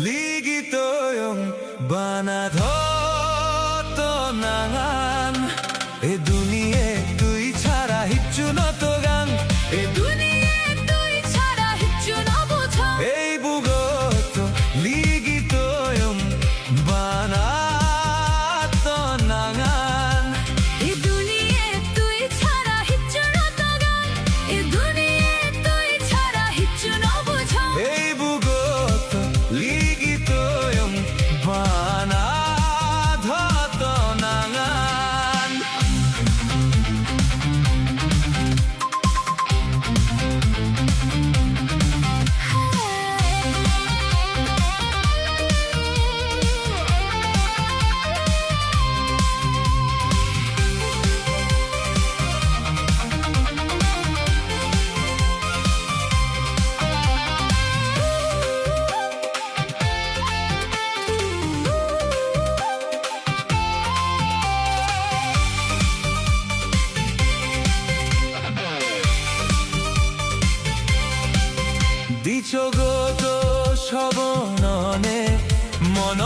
ligitoyong banadhoto nangan e duniye tui chara hichu notogan এ দুনিয়ায় তুই ছাড়া কিচ্ছু না বোঝা ei bugoto ligitoyong banadhoto nangan এ দুনিয়ায় তুই ছাড়া কিচ্ছু না তোগান এ দুনিয়ায় তুই ছাড়া কিচ্ছু না বোঝা ei bugoto ligitoyong banadhoto nangan দিছগত সবননে মন